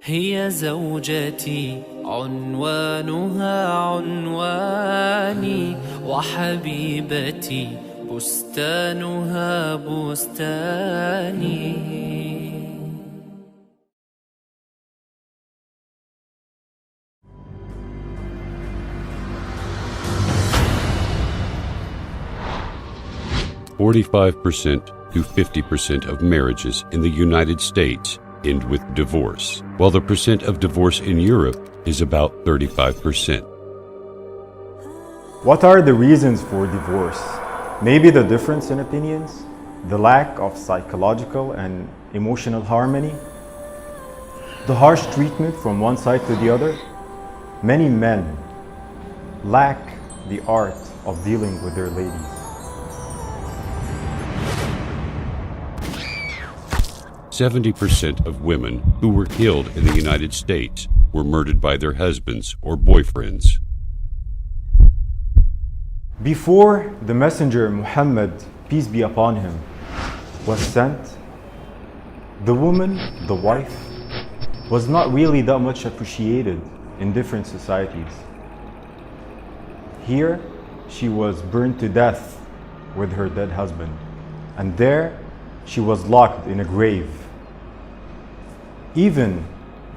هي زوجتي عنوانها عنواني، وحبيبتي بستانها بستاني. 45% to 50% of marriages in the United States end with divorce, while the percent of divorce in Europe is about 35%. What are the reasons for divorce? Maybe the difference in opinions, the lack of psychological and emotional harmony, the harsh treatment from one side to the other. Many men lack the art of dealing with their ladies. 70% of women who were killed in the United States were murdered by their husbands or boyfriends. Before the messenger Muhammad, peace be upon him, was sent, the woman, the wife, was not really that much appreciated in different societies. Here, she was burned to death with her dead husband, and there she was locked in a grave. Even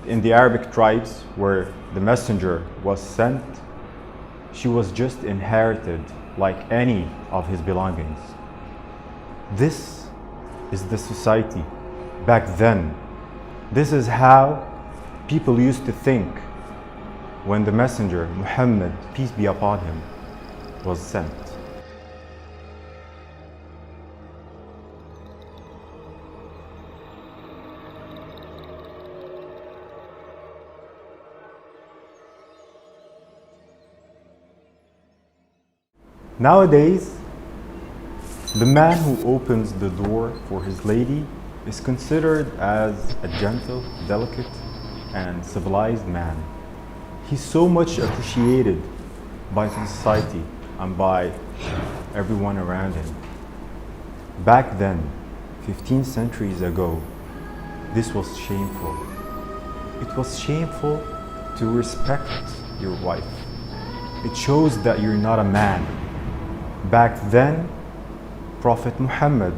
in the Arabic tribes where the messenger was sent, she was just inherited like any of his belongings. This is the society back then. This is how people used to think when the messenger Muhammad, peace be upon him, was sent. Nowadays, the man who opens the door for his lady is considered as a gentle, delicate, and civilized man. He's so much appreciated by the society and by everyone around him. Back then, 15 centuries ago, this was shameful. It was shameful to respect your wife. It shows that you're not a man. Back then, Prophet Muhammad,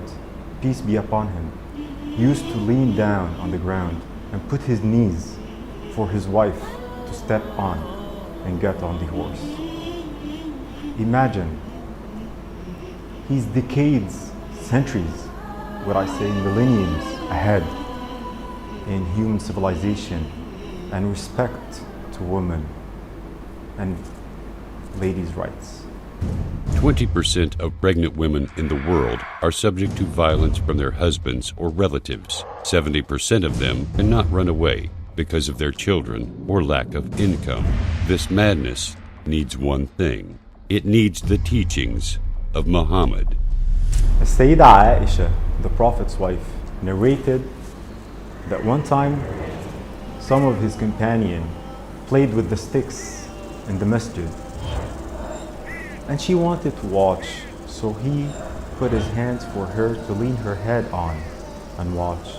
peace be upon him, used to lean down on the ground and put his knees for his wife to step on and get on the horse. Imagine, he's decades, centuries, what I say millenniums ahead in human civilization and respect to women and ladies' rights. 20% of pregnant women in the world are subject to violence from their husbands or relatives. 70% of them cannot run away because of their children or lack of income. This madness needs one thing. It needs the teachings of Muhammad. Sayyida Aisha, the Prophet's wife, narrated that one time some of his companions played with the sticks in the masjid. And she wanted to watch, so he put his hands for her to lean her head on and watch.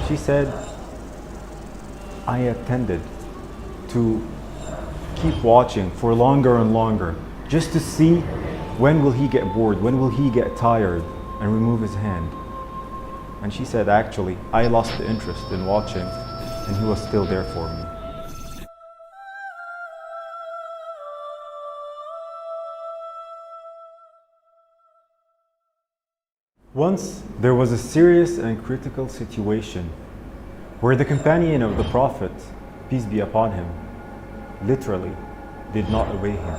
She said, I attended to keep watching for longer and longer, just to see when will he get bored, when will he get tired and remove his hand. And she said, actually, I lost the interest in watching and he was still there for me. Once, there was a serious and critical situation where the companion of the Prophet, peace be upon him, literally did not obey him.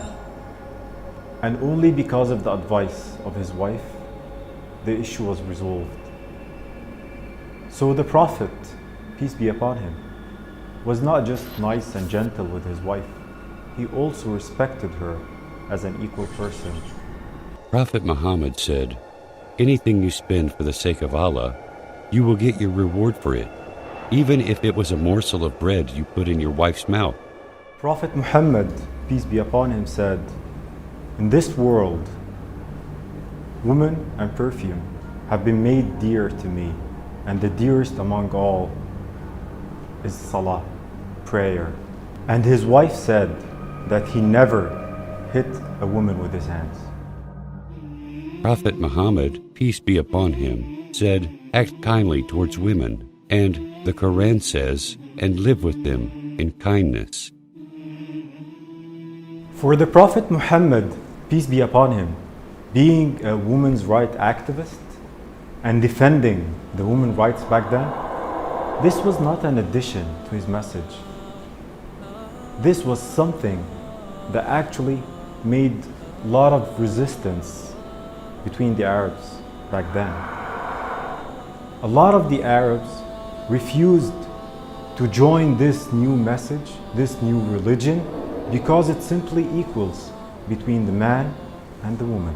And only because of the advice of his wife, the issue was resolved. So the Prophet, peace be upon him, was not just nice and gentle with his wife, he also respected her as an equal person. Prophet Muhammad said, anything you spend for the sake of Allah, you will get your reward for it, even if it was a morsel of bread you put in your wife's mouth. Prophet Muhammad, peace be upon him, said, in this world, woman and perfume have been made dear to me, and the dearest among all. is salah, prayer. And his wife said that he never hit a woman with his hands. Prophet Muhammad, peace be upon him, said, act kindly towards women, and the Quran says, and live with them in kindness. For the Prophet Muhammad, peace be upon him, being a women's rights activist and defending the women's rights back then, this was not an addition to his message. This was something that actually made a lot of resistance between the Arabs back then. A lot of the Arabs refused to join this new message, this new religion, because it simply equals between the man and the woman.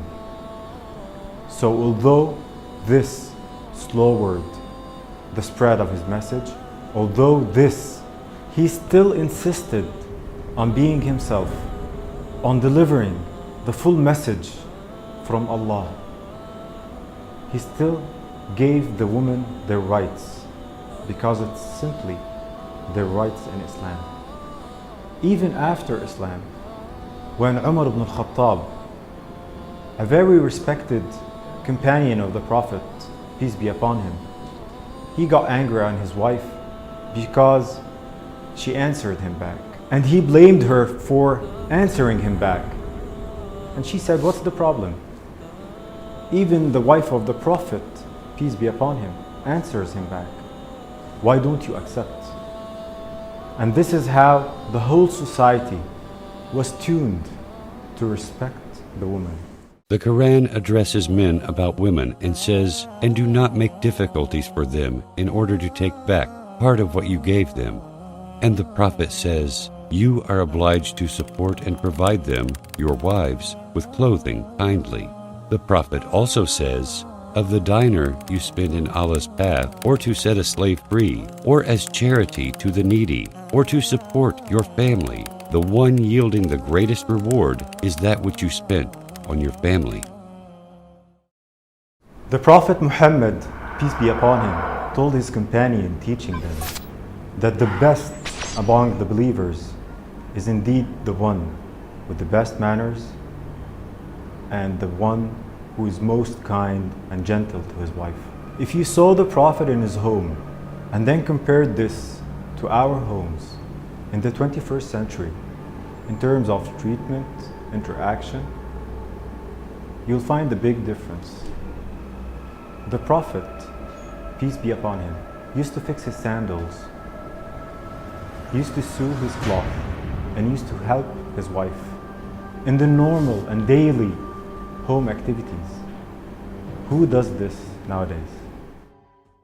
So although this slowed the spread of his message, although this, he still insisted on being himself, on delivering the full message from Allah. He still gave the women their rights because it's simply their rights in Islam. Even after Islam, when Umar ibn al-Khattab, a very respected companion of the Prophet, peace be upon him, he got angry on his wife because she answered him back. And he blamed her for answering him back. And she said, what's the problem? Even the wife of the Prophet, peace be upon him, answers him back. Why don't you accept? And this is how the whole society was tuned to respect the woman. The Quran addresses men about women and says, and do not make difficulties for them in order to take back part of what you gave them. And the Prophet says, you are obliged to support and provide them, your wives, with clothing kindly. The Prophet also says, of the dinar you spend in Allah's path, or to set a slave free, or as charity to the needy, or to support your family, the one yielding the greatest reward is that which you spent on your family. The Prophet Muhammad, peace be upon him, told his companion, teaching them, that the best among the believers is indeed the one with the best manners and the one who is most kind and gentle to his wife. If you saw the Prophet in his home and then compared this to our homes in the 21st century in terms of treatment, interaction, you'll find a big difference. The Prophet, peace be upon him, used to fix his sandals, used to sew his cloth, and used to help his wife in the normal and daily home activities. Who does this nowadays?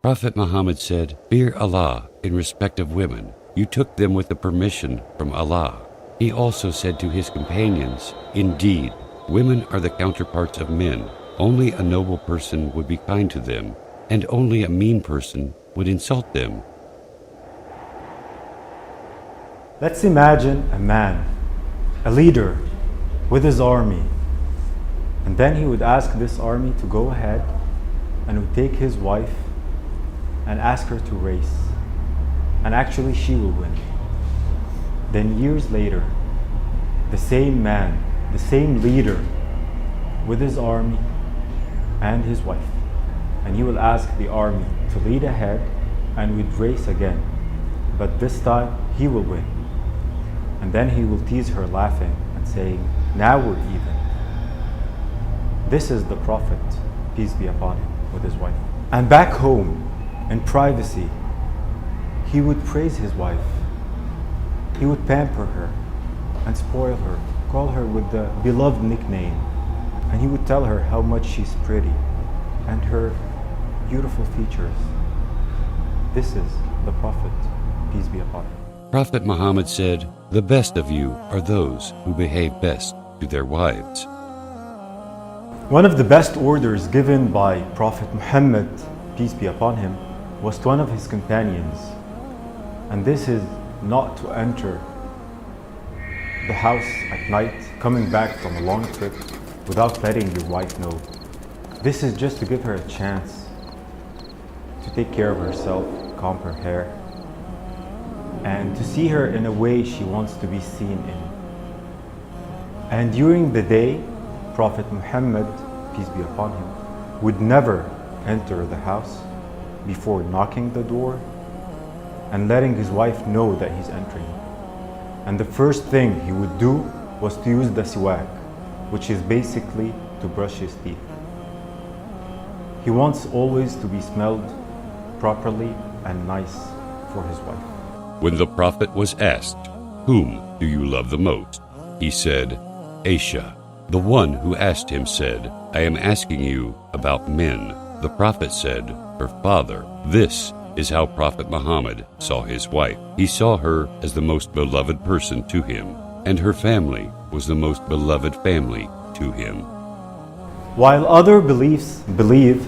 Prophet Muhammad said, fear Allah in respect of women. You took them with the permission from Allah. He also said to his companions, indeed, women are the counterparts of men. Only a noble person would be kind to them, and only a mean person would insult them. Let's imagine a man, a leader, with his army, and then he would ask this army to go ahead and would take his wife and ask her to race, and actually she will win. Then years later, the same man, the same leader, with his army and his wife, and he will ask the army to lead ahead and would race again, but this time he will win. And then he will tease her, laughing and saying, now we're even. This is the Prophet, peace be upon him, with his wife. And back home, in privacy, he would praise his wife. He would pamper her and spoil her, call her with the beloved nickname, and he would tell her how much she's pretty and her beautiful features. This is the Prophet, peace be upon him. Prophet Muhammad said, the best of you are those who behave best to their wives. One of the best orders given by Prophet Muhammad, peace be upon him, was to one of his companions. And this is not to enter the house at night, coming back from a long trip, without letting your wife know. This is just to give her a chance to take care of herself, comb her hair, and to see her in a way she wants to be seen in. And during the day, Prophet Muhammad, peace be upon him, would never enter the house before knocking the door and letting his wife know that he's entering. And the first thing he would do was to use the siwak, which is basically to brush his teeth. He wants always to be smelled properly and nice for his wife. When the Prophet was asked, "Whom do you love the most?" he said, "Aisha." The one who asked him said, "I am asking you about men." The Prophet said, "Her father." This is how Prophet Muhammad saw his wife. He saw her as the most beloved person to him, and her family was the most beloved family to him. While other beliefs believe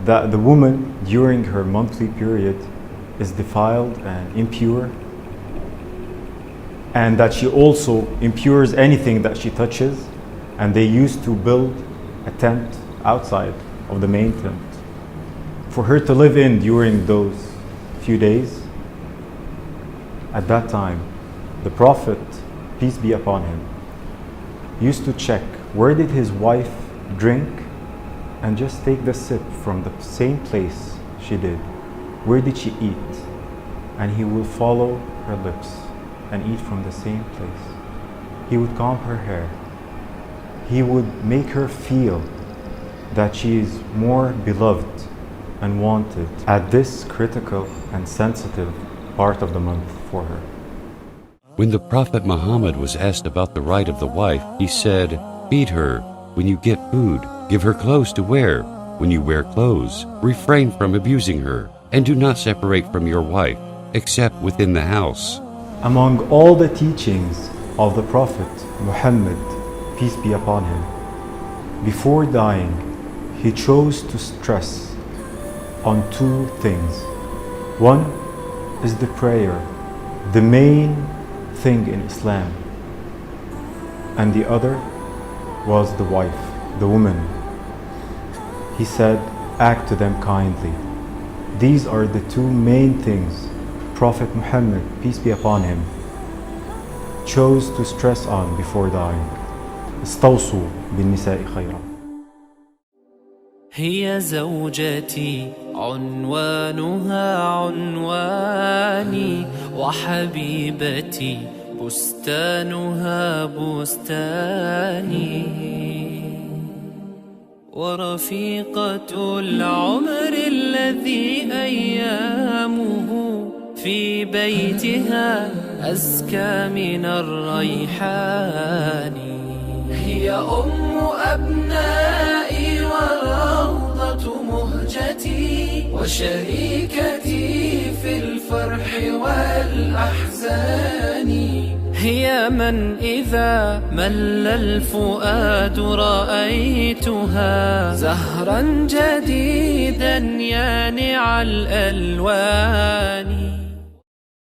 that the woman during her monthly period is defiled and impure, and that she also impures anything that she touches, and they used to build a tent outside of the main tent for her to live in during those few days. At that time, the Prophet, peace be upon him, used to check where did his wife drink and just take the sip from the same place she did. Where did she eat? And he will follow her lips and eat from the same place. He would comb her hair. He would make her feel that she is more beloved and wanted at this critical and sensitive part of the month for her. When the Prophet Muhammad was asked about the right of the wife, he said, "Feed her when you get food, give her clothes to wear when you wear clothes, refrain from abusing her, and do not separate from your wife, except within the house." Among all the teachings of the Prophet Muhammad, peace be upon him, before dying, he chose to stress on two things. One is the prayer, the main thing in Islam, and the other was the wife, the woman. He said, "Act to them kindly." These are the two main things Prophet Muhammad, peace be upon him, chose to stress on before dying. استوصوا بالنساء خيرا. هي زوجتي عنوانها عنواني، وحبيبتي بستانها بستاني، ورفيقة العمر الذي أيامه في بيتها أزكى من الريحان. هي أم أبنائي وروضة مهجتي، وشريكتي في الفرح والأحزان. هي من إذا مل الفؤاد رأيتها زهرا جديدا يانع الألوان.